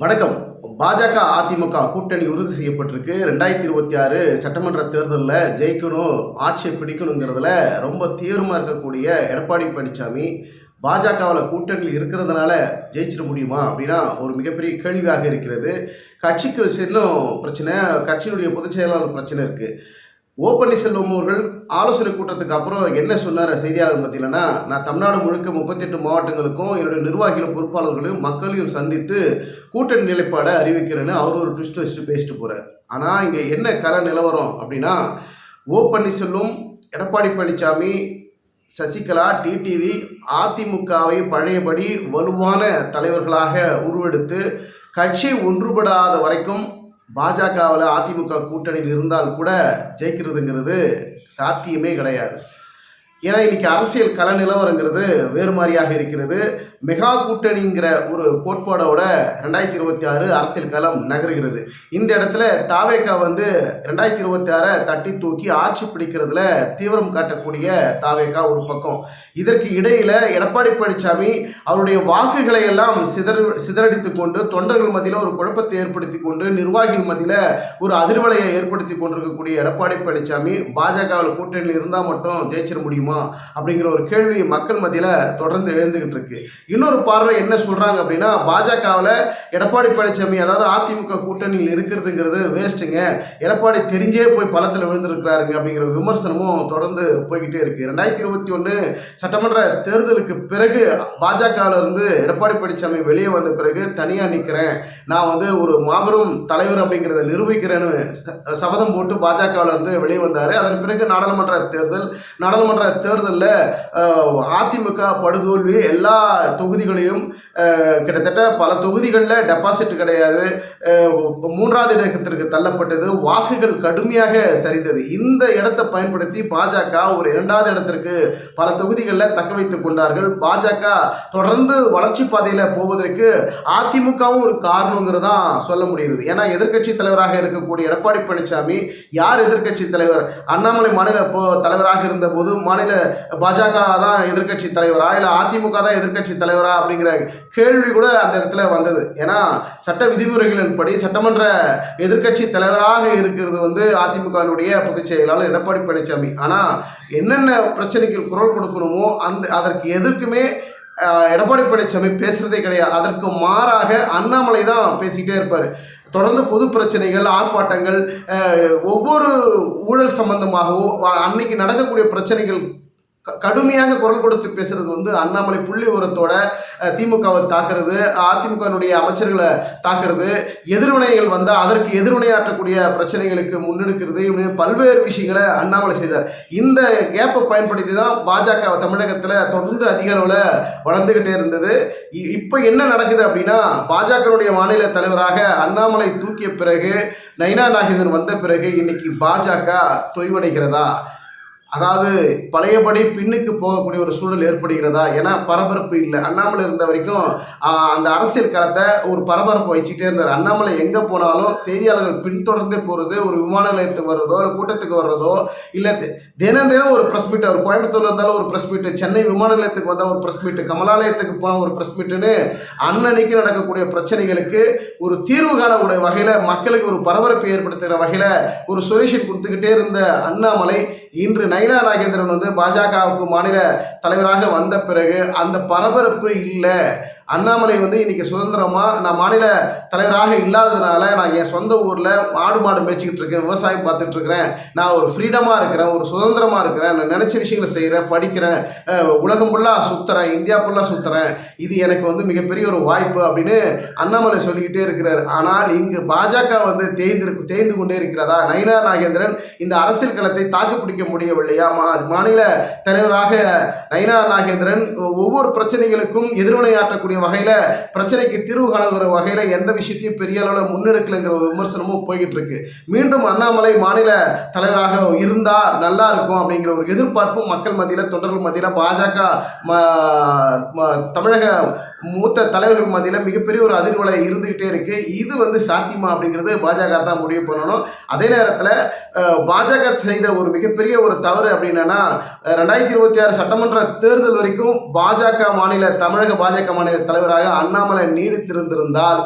வணக்கம். பாஜக அதிமுக கூட்டணி உறுதி செய்யப்பட்டிருக்கு. 2026 சட்டமன்ற தேர்தலில் ஜெயிக்கணும், ஆட்சியை பிடிக்கணுங்கிறதுல ரொம்ப தீவிரமாக இருக்கக்கூடிய எடப்பாடி பழனிசாமி பாஜகவில் கூட்டணியில் இருக்கிறதுனால ஜெயிச்சிட முடியுமா அப்படின்னா ஒரு மிகப்பெரிய கேள்வியாக இருக்கிறது. கட்சிக்கு இன்னும் பிரச்சனை, கட்சியினுடைய பொதுச் செயலாளர் பிரச்சனை இருக்குது. ஓ பன்னீர்செல்வம் அவர்கள் ஆலோசனை கூட்டத்துக்கு அப்புறம் என்ன சொன்னார் செய்தியாளர் மத்தியிலனா, நான் தமிழ்நாடு முழுக்க 38 மாவட்டங்களுக்கும் என்னுடைய நிர்வாகிகளும் பொறுப்பாளர்களையும் மக்களையும் சந்தித்து கூட்டணி நிலைப்பாடை அறிவிக்கிறேன்னு அவர் ஒரு ட்விஸ்ட் வச்சுட்டு பேசிட்டு போகிறார். ஆனால் இங்கே என்ன கல நிலவரம் அப்படின்னா, ஓ பன்னீர்செல்வம், எடப்பாடி பழனிசாமி, சசிகலா, டிடிவி அதிமுகவை பழையபடி வலுவான தலைவர்களாக உருவெடுத்து கட்சி ஒன்றுபடாத வரைக்கும் பாஜகவில் அதிமுக கூட்டணியில் இருந்தால் கூட ஜெயிக்கிறதுங்கிறது சாத்தியமே கிடையாது. ஏன்னா இன்றைக்கி அரசியல் கள நிலவரங்கிறது வேறு மாதிரியாக இருக்கிறது. மெகா கூட்டணிங்கிற ஒரு கோட்பாடோட 2026 அரசியல் களம் நகருகிறது. இந்த இடத்துல தாவேகா 2026 தட்டி தூக்கி ஆட்சி பிடிக்கிறதுல தீவிரம் காட்டக்கூடிய தாவேகா ஒரு பக்கம். இதற்கு இடையில் எடப்பாடி பழனிசாமி அவருடைய வாக்குகளை எல்லாம் சிதறடித்து கொண்டு தொண்டர்கள் மத்தியில் ஒரு குழப்பத்தை ஏற்படுத்தி கொண்டு நிர்வாகிகள் மத்தியில் ஒரு அதிர்வலையை ஏற்படுத்தி கொண்டிருக்கக்கூடிய எடப்பாடி பழனிசாமி பாஜகவில் கூட்டணியில் இருந்தால் மட்டும் ஜெயிச்சிட முடியுமா அப்படிங்கிற ஒரு கேள்வி மக்கள் மத்தியில் தொடர்ந்து எழுந்துகிட்டு இருக்கு. இன்னொரு பார்வை என்ன சொல்றாங்க அப்படின்னா, பாஜகவில் எடப்பாடி பழனிசாமி அதாவது அதிமுக கூட்டணியில் இருக்கிறதுங்கிறது வேஸ்ட்டுங்க, எடப்பாடி தெரிஞ்சே போய் பலத்தில் விழுந்திருக்கிறாருங்க அப்படிங்கிற விமர்சனமும் தொடர்ந்து போய்கிட்டே இருக்கு. 2021 சட்டமன்ற தேர்தலுக்கு பிறகு பாஜகவில் இருந்து எடப்பாடி பழனிசாமி வெளியே வந்த பிறகு தனியாக நிற்கிறேன், நான் ஒரு மாபெரும் தலைவர் அப்படிங்கிறத நிரூபிக்கிறேன்னு சபதம் போட்டு பாஜகவில் இருந்து வெளியே வந்தார். அதன் பிறகு நாடாளுமன்ற தேர்தலில் அதிமுக படுதோல்வி, எல்லா தொகுதிகளையும் கிட்டத்தட்ட பல தொகுதிகளில் டெபாசிட் கிடையாது, 3வது இடத்திற்கு தள்ளப்பட்டது, வாக்குகள் கடுமையாக சரிந்தது. இந்த இடத்தை பயன்படுத்தி பாஜக ஒரு 2வது இடத்திற்கு பல தொகுதிகளில் தக்க வைத்துக் கொண்டார்கள். பாஜக தொடர்ந்து வளர்ச்சி பாதையில் போவதற்கு அதிமுகவும் ஒரு காரணங்கிறதான் சொல்ல முடியுது. ஏன்னா எதிர்க்கட்சி தலைவராக இருக்கக்கூடிய எடப்பாடி பழனிசாமி யார் எதிர்க்கட்சி தலைவர்? அண்ணாமலை மாநில தலைவராக இருந்தபோது மாநில பாஜக தான் எதிர்க்கட்சி தலைவரா இல்லை அதிமுக தான் எதிர்க்கட்சி தலைவரா அப்படிங்கிற கேள்வி கூட அந்த இடத்துல வந்தது. ஏன்னா சட்ட விதிமுறைகளின்படி சட்டமன்ற எதிர்க்கட்சி தலைவராக இருக்கிறது அதிமுகவினுடைய பொதுச் செயலாளர் எடப்பாடி பழனிசாமி. ஆனால் என்னென்ன பிரச்சனைக்கு குரல் கொடுக்கணுமோ அதற்கு எதற்குமே எடப்பாடி பழனிசாமி பேசுறதே கிடையாது. அதற்கு மாறாக அண்ணாமலை தான் பேசிக்கிட்டே இருப்பார். தொடர்ந்து பொது பிரச்சனைகள், ஆர்ப்பாட்டங்கள், ஒவ்வொரு ஊழல் சம்பந்தமாகவோ அன்னைக்கு நடக்கக்கூடிய பிரச்சனைகள் கடுமையாக குரல் கொடுத்து பேசுறது அண்ணாமலை புள்ளி உரத்தோட திமுகவை தாக்குறது, அதிமுகனுடைய அமைச்சர்களை தாக்குறது, எதிர்வினைகள் வந்தால் அதற்கு எதிர்வினையாற்றக்கூடிய பிரச்சனைகளுக்கு முன்னெடுக்கிறது, பல்வேறு விஷயங்களை அண்ணாமலை செய்தார். இந்த கேப்பை பயன்படுத்தி தான் பாஜக தமிழகத்தில் தொடர்ந்து அதிக அளவில் வளர்ந்துக்கிட்டே இருந்தது. இப்போ என்ன நடக்குது அப்படின்னா, பாஜகனுடைய மாநில தலைவராக அண்ணாமலை தூக்கிய பிறகு, நயினா நாகேந்திரன் வந்த பிறகு இன்னைக்கு பாஜக தொய்வடைகிறதா, அதாவது பழையபடி பின்னுக்கு போகக்கூடிய ஒரு சூழல் ஏற்படுகிறதா? ஏன்னா பரபரப்பு இல்லை. அண்ணாமலை இருந்த வரைக்கும் அந்த அரசியல் களத்தை ஒரு பரபரப்பு வச்சுக்கிட்டே இருந்தார். அண்ணாமலை எங்கே போனாலும் செய்தியாளர்கள் பின்தொடர்ந்தே போகிறது, ஒரு விமான நிலையத்துக்கு வர்றதோ இல்லை கூட்டத்துக்கு வர்றதோ இல்லை தினம் ஒரு ப்ரெஸ் மீட், அவர் கோயம்புத்தூர்ல இருந்தாலும் ஒரு ப்ரெஸ் மீட்டு, சென்னை விமான நிலையத்துக்கு வந்தால் ஒரு ப்ரெஸ் மீட்டு, கமலாலயத்துக்கு போனால் ஒரு ப்ரெஸ் மீட்டுன்னு அன்னன்னைக்கு நடக்கக்கூடிய பிரச்சனைகளுக்கு ஒரு தீர்வு காணக்கூடிய வகையில், மக்களுக்கு ஒரு பரபரப்பை ஏற்படுத்துகிற வகையில் ஒரு சொல்யூஷன் கொடுத்துக்கிட்டே இருந்த அண்ணாமலை இன்று நயினா நாகேந்திரன் பாஜகவுக்கு மாநில தலைவராக வந்த பிறகு அந்த பரபரப்பு இல்லை. அண்ணாமலை இன்னைக்கு சுதந்திரமாக, நான் மாநில தலைவராக இல்லாததுனால நான் என் சொந்த ஊரில் மாடு மேய்ச்சிக்கிட்டு இருக்கேன், விவசாயம் பார்த்துட்டு இருக்கிறேன், நான் ஒரு ஃப்ரீடமாக இருக்கிறேன், ஒரு சுதந்திரமாக இருக்கிறேன், நான் நினச்ச விஷயங்களை செய்கிறேன், படிக்கிறேன், உலகம் ஃபுல்லாக சுற்றுறேன், இந்தியா ஃபுல்லாக சுற்றுறேன், இது எனக்கு மிகப்பெரிய ஒரு வாய்ப்பு அப்படின்னு அண்ணாமலை சொல்லிக்கிட்டே இருக்கிறார். ஆனால் இங்கு பாஜக தேய்ந்து கொண்டே இருக்கிறதா? நயினா நாகேந்திரன் இந்த அரசியல் களத்தை தாக்குப்பிடிக்க முடியவில்லையா? மாநில தலைவராக நயினா நாகேந்திரன் ஒவ்வொரு பிரச்சனைகளுக்கும் எதிர்வினையாற்றக்கூடிய வகையில், பிரச்சனைக்கு தீர்வு காணுகிற வகையில் எந்த விஷயத்தையும் பெரிய அளவில் முன்னெடுக்கலைங்கிற ஒரு விமர்சனமும் போய்கிட்டு இருக்கு. மீண்டும் அண்ணாமலை மாநில தலைவராக இருந்தால் நல்லா இருக்கும் அப்படிங்கிற ஒரு எதிர்பார்ப்பும் மக்கள் மத்தியில், தொண்டர்கள் மத்தியில், பாஜக தமிழக மூத்த தலைவர்கள் மத்தியில் மிகப்பெரிய ஒரு அதிர்வலை இருந்துகிட்டே இருக்கு. இது சாத்தியமா அப்படிங்கிறது பாஜக தான் முடிவு பண்ணணும். அதே நேரத்தில் பாஜக செய்த ஒரு மிகப்பெரிய ஒரு தவறு அப்படின்னா, 2026 சட்டமன்ற தேர்தல் வரைக்கும் தமிழக பாஜக மாநில தலைவராக அண்ணாமலை நீடித்திருந்தால்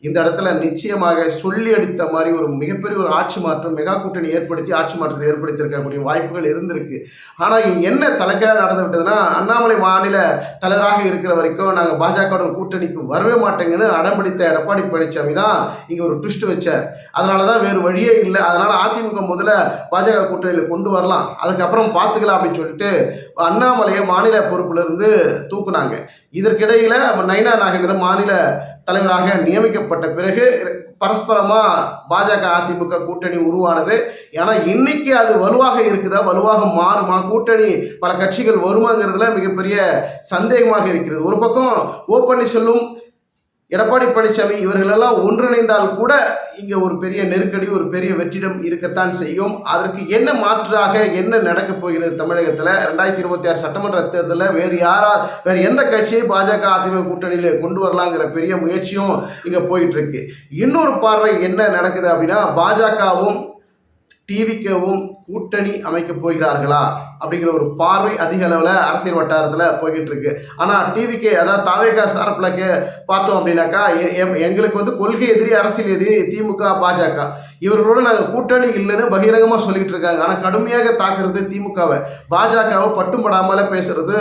இந்த இடத்துல நிச்சயமாக சொல்லி அடித்த மாதிரி ஒரு மிகப்பெரிய ஒரு ஆட்சி மாற்றம் மெகா கூட்டணி ஏற்படுத்தி ஆட்சி மாற்றத்தை ஏற்படுத்தியிருக்கக்கூடிய வாய்ப்புகள் இருந்திருக்கு. ஆனால் என்ன தலைக்கீழாக நடந்து விட்டதுன்னா, அண்ணாமலை மாநில தலைவராக இருக்கிற வரைக்கும் நாங்கள் பாஜகவுடன் கூட்டணிக்கு வரவே மாட்டேங்கன்னு அடம்பிடித்த எடப்பாடி பழனிசாமி தான் இங்கே ஒரு ட்விஸ்ட் வச்சார். அதனால தான் வேறு வழியே இல்லை. அதனால் அதிமுக முதல்ல பாஜக கூட்டணியில் கொண்டு வரலாம், அதுக்கப்புறம் பார்த்துக்கலாம் அப்படின்னு சொல்லிட்டு அண்ணாமலையை மாநில பொறுப்பிலிருந்து தூக்குனாங்க. இதற்கிடையில் நயினா நாகேந்திரன் மாநில தலைவராக நியமிக்கப்பட்ட பிறகு பரஸ்பரமாக பாஜக அதிமுக கூட்டணி உருவானது. ஏன்னா இன்னைக்கு அது வலுவாக இருக்குதா, வலுவாக மாறுமா, கூட்டணி பல கட்சிகள் வருமாங்கிறதுல மிகப்பெரிய சந்தேகமாக இருக்கிறது. ஒரு பக்கம் ஓ பன்னீர்செல்வம், எடப்பாடி பழனிசாமி இவர்களெல்லாம் ஒன்றிணைந்தால் கூட இங்கே ஒரு பெரிய நெருக்கடி, ஒரு பெரிய வெற்றிடம் இருக்கத்தான் செய்யும். அதற்கு என்ன மாற்றாக என்ன நடக்கப் போகிறது தமிழகத்தில் 2026 சட்டமன்ற தேர்தலில் வேறு எந்த கட்சியை பாஜக அதிமுக கூட்டணியில் கொண்டு வரலாங்கிற பெரிய முயற்சியும் இங்கே போயிட்டுருக்கு. இன்னொரு பார்வை என்ன நடக்குது அப்படின்னா, பாஜகவும் டிவிக்கவும் கூட்டணி அமைக்க போகிறார்களா அப்படிங்கிற ஒரு பார்வை அதிக அளவில் அரசியல் வட்டாரத்தில் போய்கிட்டு இருக்கு. ஆனால் டிவிக்கே, அதாவது தாவேகா சார்பில் பார்த்தோம் அப்படின்னாக்கா, எங்களுக்கு கொள்கை எதிரி, அரசியல் எதிரி திமுக பாஜக, இவர்களோட நாங்கள் கூட்டணி இல்லைன்னு பகிரங்கமாக சொல்லிட்டு இருக்காங்க. ஆனால் கடுமையாக தாக்குறது திமுகவை, பாஜகவை பட்டுப்படாமல் பேசுறது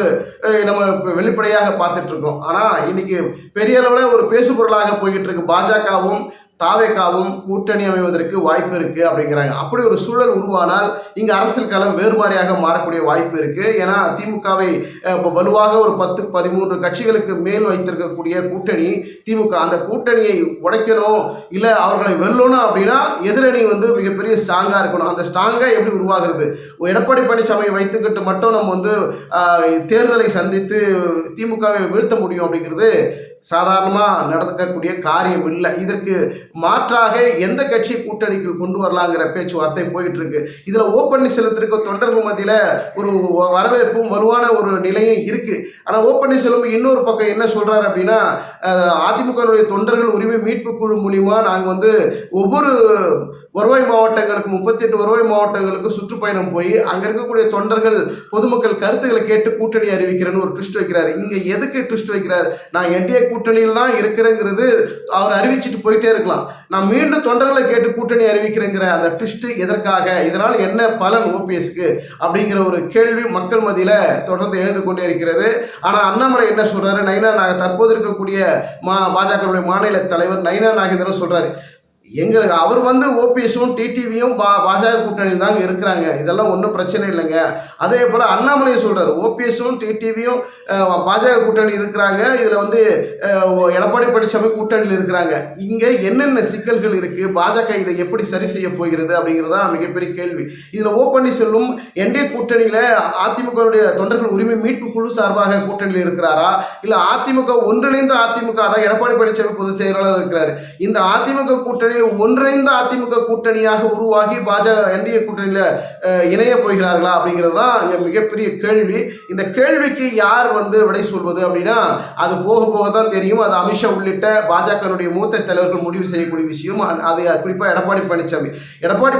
நம்ம இப்போ வெளிப்படையாக பார்த்துட்டு இருக்கோம். ஆனால் இன்னைக்கு பெரிய அளவில் ஒரு பேசுபொருளாக போய்கிட்டு இருக்கு. பாஜகவும் தாவேகாவும் கூட்டணி அமைவதற்கு வாய்ப்பு இருக்குது அப்படிங்கிறாங்க. அப்படி ஒரு சூழல் உருவானால் இங்கே அரசியல் களம் வேறு மாதிரியாக மாறக்கூடிய வாய்ப்பு இருக்குது. ஏன்னா திமுகவை இப்போ வலுவாக ஒரு 10-13 கட்சிகளுக்கு மேல் வைத்திருக்கக்கூடிய கூட்டணி திமுக. அந்த கூட்டணியை உடைக்கணும், இல்லை அவர்களை வெல்லணும் அப்படின்னா எதிரணி மிகப்பெரிய ஸ்ட்ராங்காக இருக்கணும். அந்த ஸ்ட்ராங்காக எப்படி உருவாகிறது? எடப்பாடி பழனிசாமியை வைத்துக்கிட்டு மட்டும் நம்ம தேர்தலை சந்தித்து திமுகவை வீழ்த்த முடியும் அப்படிங்கிறது சாதாரணமாக நடக்கக்கூடிய காரியம் இல்லை. இதற்கு மாற்றாக எந்த கட்சி கூட்டணிக்கு கொண்டு வரலாங்கிற பேச்சுவார்த்தை போயிட்டு இருக்கு. இதில் ஓ பன்னீர்செல்வத்திற்கு தொண்டர்கள் மத்தியில் ஒரு வரவேற்பும் வலுவான ஒரு நிலையும் இருக்கு. ஆனால் ஓ பன்னீர்செல்வம் இன்னொரு பக்கம் என்ன சொல்றாரு அப்படின்னா, அதிமுகவுடைய தொண்டர்கள் உரிமை மீட்பு குழு மூலியமா நாங்கள் ஒவ்வொரு வருவாய் மாவட்டங்களுக்கு 38 வருவாய் மாவட்டங்களுக்கு சுற்றுப்பயணம் போய் அங்கே இருக்கக்கூடிய தொண்டர்கள் பொதுமக்கள் கருத்துக்களை கேட்டு கூட்டணி அறிவிக்கிறேன்னு ஒரு ட்விஸ்ட் வைக்கிறாரு. இங்கே எதுக்கு ட்விஸ்ட் வைக்கிறார்? நான் என்டிஏ கூட்டணியில் தான் இருக்கிறேங்கிறது அவர் அறிவிச்சிட்டு போயிட்டே இருக்கலாம். நான் மீண்டும் தொண்டர்களை கேட்டு கூட்டணி அறிவிக்கிறேங்கிற அந்த ட்விஸ்ட் எதற்காக? இதனால் என்ன பலன் ஓபிஎஸ்க்கு அப்படிங்கிற ஒரு கேள்வி மக்கள் மத்தியில் தொடர்ந்து எழுந்து கொண்டே இருக்கிறது. ஆனால் அண்ணாமலை என்ன சொல்றாரு? நயினா தற்போது இருக்கக்கூடிய பாஜகவுடைய மாநில தலைவர் நயினா நாகேந்திரன் சொல்றாரு, எங்களுக்கு அவர் ஓபிஎஸும் டிடிவியும் பாஜக கூட்டணியில் தாங்க இருக்கிறாங்க, இதெல்லாம் ஒன்றும் பிரச்சனை இல்லைங்க. அதே போல் அண்ணாமலை சொல்கிறார், ஓபிஎஸும் டிடிவியும் பாஜக கூட்டணி இருக்கிறாங்க, இதில் எடப்பாடி பழனிசாமி கூட்டணியில் இருக்கிறாங்க. இங்கே என்னென்ன சிக்கல்கள் இருக்குது, பாஜக இதை எப்படி சரி செய்ய போகிறது அப்படிங்கிறதா மிகப்பெரிய கேள்வி. இதில் ஓ பன்னீர்செல்வம் என்டிஏ கூட்டணியில் அதிமுகவுடைய தொண்டர்கள் உரிமை மீட்பு குழு சார்பாக கூட்டணியில் இருக்கிறாரா, இல்லை அதிமுக ஒன்றிணைந்த அதிமுக, அதான் எடப்பாடி பழனிசாமி பொதுச் செயலாளர் இருக்கிறார், இந்த அதிமுக கூட்டணி ஒன்றிணைந்த அதிமுக கூட்டணியாக உருவாகி பாஜக என்டிஏ கூட்டணியில் இணைய போகிறார்களா அப்படிங்கிறது தான் இங்கே மிகப்பெரிய கேள்வி. இந்த கேள்விக்கு யார் விடை சொல்வது அப்படின்னா, அது போக போக தான் தெரியும். அது அமித்ஷா உள்ளிட்ட பாஜகனுடைய மூத்த தலைவர்கள் முடிவு செய்யக்கூடிய விஷயம். அது குறிப்பாக எடப்பாடி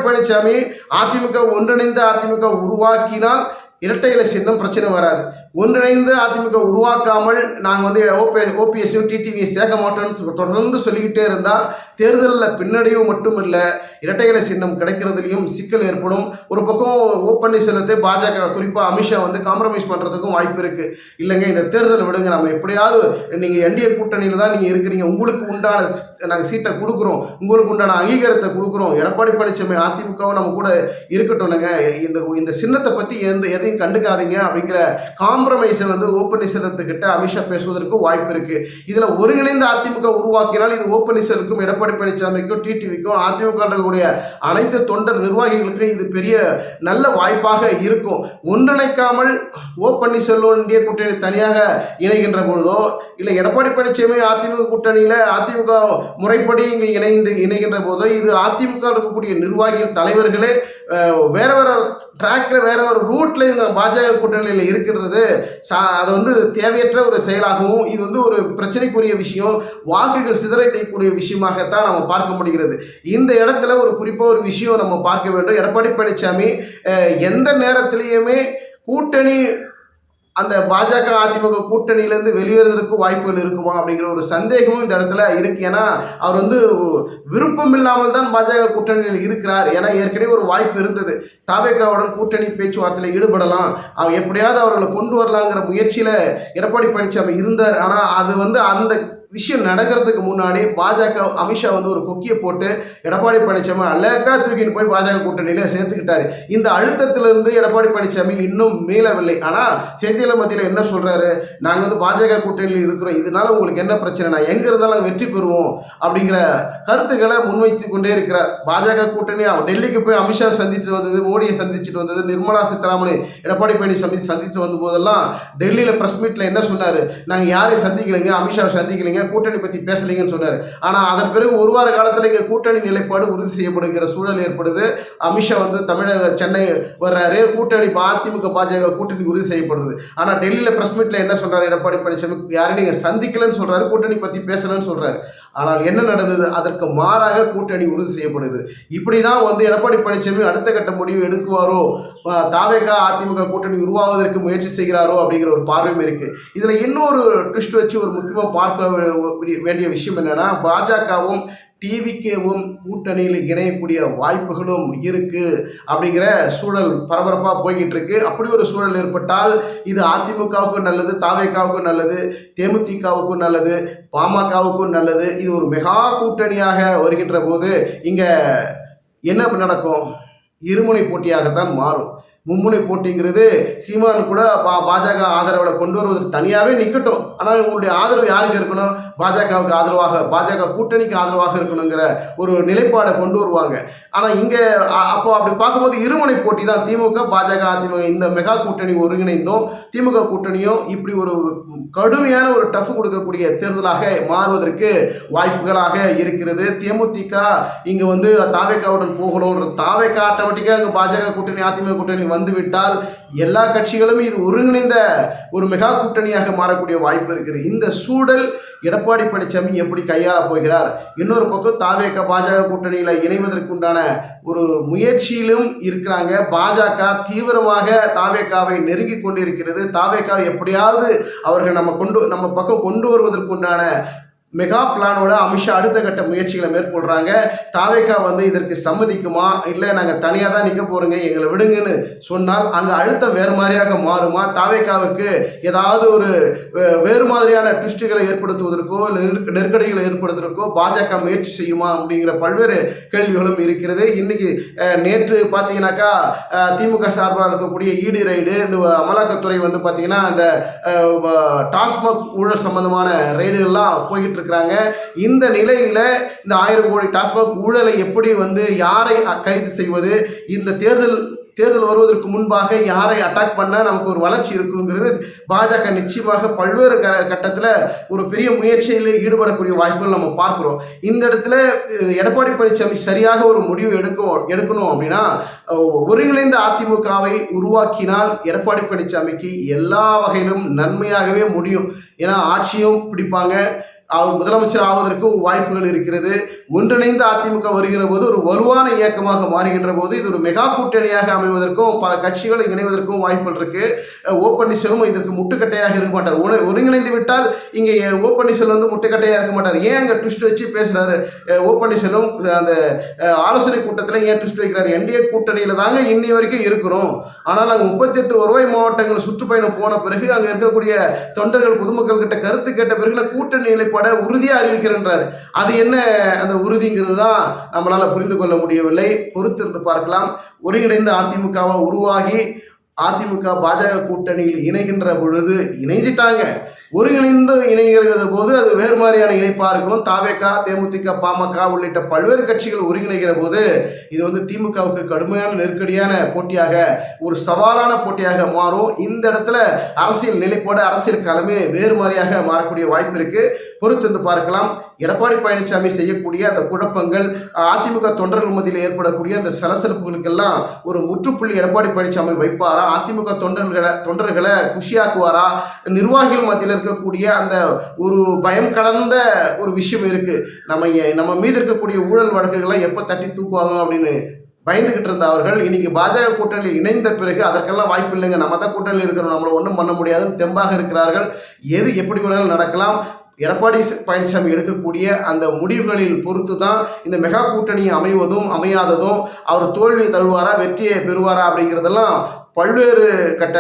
பழனிசாமி அதிமுக ஒன்றிணைந்த அதிமுக உருவாக்கினால் இரட்டை இலை சின்னம் பிரச்சனை வராது. ஒன்றிணைந்து அதிமுக உருவாக்காமல் நாங்கள் ஓபிஎஸ்ஸையும் டிடிவியும் சேர்க்க மாட்டோம்னு தொடர்ந்து சொல்லிக்கிட்டே இருந்தால் தேர்தலில் பின்னடைவு மட்டும் இல்லை, இரட்டை இலை சின்னம் கிடைக்கிறதுலையும் சிக்கல் ஏற்படும். ஒரு பக்கம் ஓ பன்னீர்செல்வத்தை பாஜக குறிப்பாக அமித்ஷா காம்ப்ரமைஸ் பண்ணுறதுக்கும் வாய்ப்பு இருக்குது. இல்லைங்க, இந்த தேர்தலை விடுங்க, நம்ம எப்படியாவது நீங்கள் என்டிஏ கூட்டணியில் தான் நீங்கள் இருக்கிறீங்க, உங்களுக்கு உண்டான நாங்கள் சீட்டை கொடுக்குறோம், உங்களுக்கு உண்டான அங்கீகாரத்தை கொடுக்குறோம், எடப்பாடி பழனிசாமி அதிமுகவும் நம்ம கூட இருக்கட்டும்னுங்க, இந்த சின்னத்தை பற்றி எதையும் கண்டுக்காதீங்க அப்படிங்கிற காம்ப்ரமைஸை ஓ பன்னீர்செல்வத்துக்கிட்ட அமித்ஷா பேசுவதற்கு வாய்ப்பு இருக்கு. இதுல ஒருங்கிணைந்த அதிமுக உருவாக்கினால் இது ஓ பன்னீர்செல்வருக்கும் எடப்பாடி பழனிசாமிக்கும் டிடிவிக்கும் அதிமுக அனைத்து தொண்டர் நிர்வாகிகளுக்கும் இது பெரிய நல்ல வாய்ப்பாக இருக்கும். ஒன்றிணைக்காமல் ஓ பன்னீர்செல்வம் இந்திய கூட்டணி தனியாக இணைகின்ற பொழுதோ, இல்லை எடப்பாடி பழனிசாமி அதிமுக கூட்டணியில் அதிமுக முறைப்படி இங்கு இணைகின்ற போதோ, இது அதிமுக இருக்கக்கூடிய நிர்வாகிகள் தலைவர்களே வேற வேற ட்ராக்ல வேற ஒரு ரூட்ல பாஜக கூட்டணியில் இருக்கின்றது. அது தேவையற்ற ஒரு செயலாகவும், இது ஒரு பிரச்சனைக்குரிய விஷயம், வாக்குகள் சிதறக்கூடிய விஷயமாகத்தான் நம்ம பார்க்க முடிகிறது. இந்த இடத்துல ஒரு குறிப்பாக ஒரு விஷயம் நம்ம பார்க்க வேண்டும். எடப்பாடி பழனிசாமி எந்த நேரத்திலையுமே கூட்டணி அந்த பாஜக அதிமுக கூட்டணியிலேருந்து வெளியேறதற்கு வாய்ப்புகள் இருக்குமா அப்படிங்கிற ஒரு சந்தேகமும் இந்த இடத்துல இருக்கு. ஏன்னா அவர் வந்து விருப்பம் இல்லாமல் தான் பாஜக கூட்டணியில் இருக்கிறார். ஏன்னா ஏற்கனவே ஒரு வாய்ப்பு இருந்தது, தாவேகாவுடன் கூட்டணி பேச்சுவார்த்தையில் ஈடுபடலாம், அவர் எப்படியாவது அவர்களை கொண்டு வரலாங்கிற முயற்சியில் எடப்பாடி பழனிசாமி இருந்தார். ஆனால் அது வந்து அந்த விஷயம் நடக்கிறதுக்கு முன்னாடி பாஜக அமித்ஷா வந்து ஒரு கொக்கியை போட்டு எடப்பாடி பழனிசாமி அழகா தூக்கின்னு போய் பாஜக கூட்டணியில சேர்த்துக்கிட்டாரு. இந்த அழுத்தத்திலிருந்து எடப்பாடி பழனிசாமி இன்னும் மீளவில்லை. ஆனால் செய்தியாளர் மத்தியில் என்ன சொல்றாரு, நாங்கள் வந்து பாஜக கூட்டணியில் இருக்கிறோம், இதனால உங்களுக்கு என்ன பிரச்சனை, நான் எங்க இருந்தாலும் வெற்றி பெறுவோம் அப்படிங்கிற கருத்துக்களை முன்வைத்து கொண்டே இருக்கிறார். பாஜக கூட்டணி டெல்லிக்கு போய் அமித்ஷா சந்திச்சுட்டு வந்தது, மோடியை சந்திச்சுட்டு வந்தது, நிர்மலா சீதாராமனை எடப்பாடி பழனிசாமி சந்தித்து வந்த போதெல்லாம் டெல்லியில் பிரஸ் மீட்ல என்ன சொன்னாரு, நாங்கள் யாரையும் சந்திக்கலைங்க, அமித்ஷாவை சந்திக்கலைங்க, கூட்டணி பத்தி பேசலீங்கன்னு சொன்னாரு. ஆனா அதன் பிறகு ஒரு வார காலத்துல இங்க கூட்டணி நிலைப்பாடு உறுதி செய்யப்படுகிற சூழல் ஏற்படுது. அமித்ஷா வந்து தமிழக சென்னை வர்றாரு, கூட்டணி அதிமுக பாஜக கூட்டணி உறுதி செய்யப்படுது. ஆனா டெல்லியில பிரஸ் மீட்ல என்ன சொல்றாரு எடப்பாடி பழனிசாமி, யாரையும் நீங்க சந்திக்கலன்னு சொல்றாரு, கூட்டணி பத்தி பேசலன்னு சொல்றாரு. ஆனால் என்ன நடந்தது, அதற்கு மாறாக கூட்டணி உறுதி செய்யப்படுது. இப்படிதான் வந்து எடப்பாடி பழனிசாமி அடுத்த கட்ட முடிவு எடுக்குவாரோ, தாவேகா அதிமுக கூட்டணி உருவாவதற்கு முயற்சி செய்கிறாரோ அப்படிங்கிற ஒரு பார்வையும் இருக்கு. இதுல இன்னொரு ட்விஸ்ட் வச்சு ஒரு முக்கியமா பார்க்க வேண்டிய விஷயம் என்னன்னா, பாஜகவும் டிவிகேவும் கூட்டணியில் இணையக்கூடிய வாய்ப்புகளும் இருக்கு அப்படிங்கிற சூழல் பரபரப்பாக போய்கிட்டு இருக்கு. அப்படி ஒரு சூழல் ஏற்பட்டால் இது அதிமுகவுக்கும் நல்லது, தாவேகாவுக்கும் நல்லது, தேமுதிகவுக்கும் நல்லது, பாமகவுக்கும் நல்லது. இது ஒரு மெகா கூட்டணியாக வருகின்ற போது இங்க என்ன நடக்கும், இருமுனை போட்டியாகத்தான் மாறும். மும்முனை போட்டிங்கிறது சீமான் கூட பாஜக ஆதரவை கொண்டு வருவதற்கு தனியாகவே நிற்கட்டும், ஆனால் உங்களுடைய ஆதரவு யாருக்கு இருக்கணும், பாஜகவுக்கு ஆதரவாக, பாஜக கூட்டணிக்கு ஆதரவாக இருக்கணுங்கிற ஒரு நிலைப்பாடை கொண்டு வருவாங்க. ஆனால் இங்கே அப்போ அப்படி பார்க்கும்போது இருமுனை போட்டி தான். திமுக பாஜக அதிமுக இந்த மெகா கூட்டணி ஒருங்கிணைந்தோம், திமுக கூட்டணியும் இப்படி ஒரு கடுமையான ஒரு டஃப் கொடுக்கக்கூடிய தேர்தலாக மாறுவதற்கு வாய்ப்புகளாக இருக்கிறது. தேமுதிக இங்கே வந்து தாவேகாவுடன் போகணும், தாவேகா ஆட்டோமேட்டிக்காக இங்கே பாஜக கூட்டணி அதிமுக கூட்டணி வந்துவிட்டால் எல்லா கட்சிகளும் இது ஒருங்கிணைந்த ஒரு மெகா கூட்டணியாக மாறக்கூடிய வாய்ப்பு இருக்குது. இந்த சூழல் எடப்பாடி பழனிசாமி எப்படி கையாள போகிறார். இன்னொரு பக்கம் தாவேகா பாஜக கூட்டணியில் இணைவதற்குண்டான ஒரு முயற்சியிலும் இருக்கிறாங்க. பாஜக தீவிரமாக தாவேகாவை நெருங்கி கொண்டிருக்கிறது. தாவேகாவை எப்படியாவது அவர்கள் நம்ம பக்கம் கொண்டு வருவதற்குண்டான மெகா பிளானோட அமித்ஷா அடுத்த கட்ட முயற்சிகளை மேற்கொள்கிறாங்க. தாவேகா வந்து இதற்கு சம்மதிக்குமா, இல்லை நாங்கள் தனியாக தான் நிற்க போகிறோங்க, எங்களை விடுங்கன்னு சொன்னால் அங்கே அழுத்தம் வேறு மாதிரியாக மாறுமா, தாவேகாவுக்கு ஏதாவது ஒரு வேறு மாதிரியான ட்விஸ்ட்டுகளை ஏற்படுத்துவதற்கோ இல்லை நெருக்கடிகளை ஏற்படுத்துவதற்கோ பாஜக முயற்சி செய்யுமா அப்படிங்கிற பல்வேறு கேள்விகளும் இருக்கிறது. இன்னைக்கு நேற்று பார்த்தீங்கன்னாக்கா திமுக சார்பாக இருக்கக்கூடிய ஈடி ரைடு, இந்த அமலாக்கத்துறை வந்து பார்த்தீங்கன்னா அந்த டாஸ்மாக் ஊழல் சம்பந்தமான ரைடுகள்லாம் போய்கிட்டு இருக்கிறாங்க. இந்த நிலையில இந்த 1000 கோடி டாஸ்மாக் ஊழலை எப்படி வந்து யாரை கைது செய்வது, இந்த தேர்தல் வருவதற்கு முன்பாக யாரை அட்டாக் பண்ணால் நமக்கு ஒரு வளர்ச்சி இருக்குங்கிறது பாஜக நிச்சயமாக பல்வேறு கட்டத்தில் ஒரு பெரிய முயற்சியில் ஈடுபடக்கூடிய வாய்ப்புகள் நம்ம பார்க்குறோம். இந்த இடத்துல எடப்பாடி பழனிசாமி சரியாக ஒரு முடிவு எடுக்கணும் அப்படின்னா, ஒருங்கிணைந்த அதிமுகவை உருவாக்கினால் எடப்பாடி பழனிசாமிக்கு எல்லா வகையிலும் நன்மையாகவே முடியும். ஏன்னா ஆட்சியும் பிடிப்பாங்க, அவர் முதலமைச்சர் ஆவதற்கு வாய்ப்புகள் இருக்கிறது. ஒன்றிணைந்த அதிமுக வருகிற போது ஒரு வலுவான இயக்கமாக மாறுகின்ற போது இது ஒரு மெகா கூட்டணியாக அமைவதற்கும் பல கட்சிகளை இணைவதற்கும் வாய்ப்புகள் இருக்கு. ஓ பன்னீர்செல்வம் இதற்கு முட்டுக்கட்டையாக இருக்க மாட்டார். ஒருங்கிணைந்து விட்டால் இங்கே ஓ பன்னீர்செல்வம் வந்து முட்டுக்கட்டையாக இருக்க மாட்டார். ஏன் அங்கே ட்விஸ்ட் வச்சு பேசுறாரு ஓ பன்னீர்செல்வம், அந்த ஆலோசனை கூட்டத்தில் ஏன் ட்விஸ்ட் வைக்கிறார், என்டிஏ கூட்டணியில் தாங்க இன்னி வரைக்கும் இருக்கிறோம், ஆனால் அங்கே 38 வருவாய் மாவட்டங்கள் சுற்றுப்பயணம் போன பிறகு அங்கே இருக்கக்கூடிய தொண்டர்கள் பொதுமக்கள் கிட்ட கருத்து கேட்ட பிறகு கூட்டணி நிலைப்பாடு உறுதியாக அறிவிக்கிறன்றார். அது என்ன அந்த உறுதிங்கிறது தான் நம்மளால புரிந்து கொள்ள முடியவில்லை. பொறுத்திருந்து பார்க்கலாம். ஒருங்கிணைந்த அதிமுகவை உருவாகி அதிமுக பாஜக கூட்டணியில் இணைகின்ற பொழுது இணைஞ்சிட்டாங்க, ஒருங்கிணைந்து இணைகிறது போது அது வேறு மாதிரியான இணைப்பாக இருக்கணும். தாவேகா, தேமுதிக, பாமக உள்ளிட்ட பல்வேறு கட்சிகள் ஒருங்கிணைகிற போது இது வந்து திமுகவுக்கு கடுமையான நெருக்கடியான போட்டியாக, ஒரு சவாலான போட்டியாக மாறும். இந்த இடத்துல அரசியல் நிலைப்பாடு, அரசியல் களமே வேறு மாதிரியாக மாறக்கூடிய வாய்ப்பு இருக்கு. பொறுத்திருந்து பார்க்கலாம். எடப்பாடி பழனிசாமி செய்யக்கூடிய அந்த குழப்பங்கள், அதிமுக தொண்டர்கள் மத்தியில் ஏற்படக்கூடிய அந்த சலசலப்புகளுக்கெல்லாம் ஒரு முற்றுப்புள்ளி எடப்பாடி பழனிசாமி வைப்பாரா, அதிமுக தொண்டர்களை குஷியாக்குவாரா, நிர்வாகிகள் மத்தியில் இருக்கக்கூடிய அந்த ஒரு பயம் கலந்த ஒரு விஷயம் இருக்கு, நம்ம மீது இருக்கக்கூடிய ஊழல் வழக்குகளை எப்போ தட்டி தூக்குவாங்க அப்படின்னு பயந்துகிட்டு இருந்த அவர்கள் இன்னைக்கு பாஜக கூட்டணியில் இணைந்த பிறகு அதற்கெல்லாம் வாய்ப்பு இல்லைங்க, நம்ம தான் கூட்டணியில் இருக்கிறோம், நம்மளை ஒன்றும் பண்ண முடியாதுன்னு தெம்பாக இருக்கிறார்கள். எது எப்படி வேணாலும் நடக்கலாம். எடப்பாடி பழனிசாமி எடுக்கக்கூடிய அந்த முடிவுகளில் பொறுத்து தான் இந்த மெகா கூட்டணி அமைவதும் அமையாததும், அவர் தோல்வி தழுவாரா வெற்றியை பெறுவாரா அப்படிங்கிறதெல்லாம் பல்வேறு கட்ட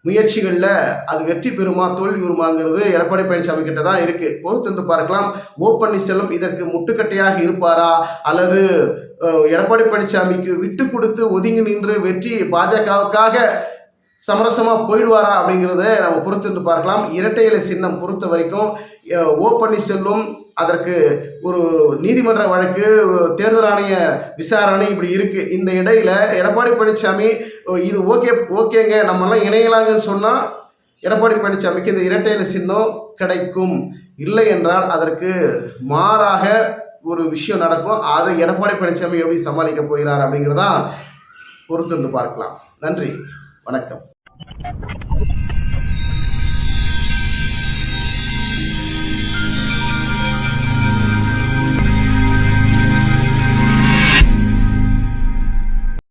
முயற்சிகளில் அது வெற்றி பெறுமா தோல்வி உருமாங்கிறது எடப்பாடி பழனிசாமி கிட்ட தான் இருக்குது. பொறுத்து பார்க்கலாம். ஓ பன்னீர்செல்வம் இதற்கு முட்டுக்கட்டையாக இருப்பாரா, அல்லது எடப்பாடி பழனிசாமிக்கு விட்டு கொடுத்து ஒதுங்கி நின்று வெற்றி பாஜகவுக்காக சமரசமாக போயிடுவாரா அப்படிங்கிறத நம்ம பொறுத்து பார்க்கலாம். இரட்டை இலை சின்னம் பொறுத்த வரைக்கும் ஓ பன்னீர்செல்வம் அதற்கு ஒரு நீதிமன்ற வழக்கு, தேர்தல் ஆணைய விசாரணை இப்படி இருக்குது. இந்த இடையில எடப்பாடி பழனிசாமி இது ஓகேங்க நம்மெல்லாம் இணையலாங்கன்னு சொன்னால் எடப்பாடி பழனிசாமிக்கு இந்த இரட்டை இலை சின்னம் கிடைக்கும். இல்லை என்றால் அதற்கு மாறாக ஒரு விஷயம் நடக்கும். அதை எடப்பாடி பழனிசாமி எப்படி சமாளிக்க போகிறார் அப்படிங்கிறதான் பொறுத்து பார்க்கலாம். நன்றி, வணக்கம்.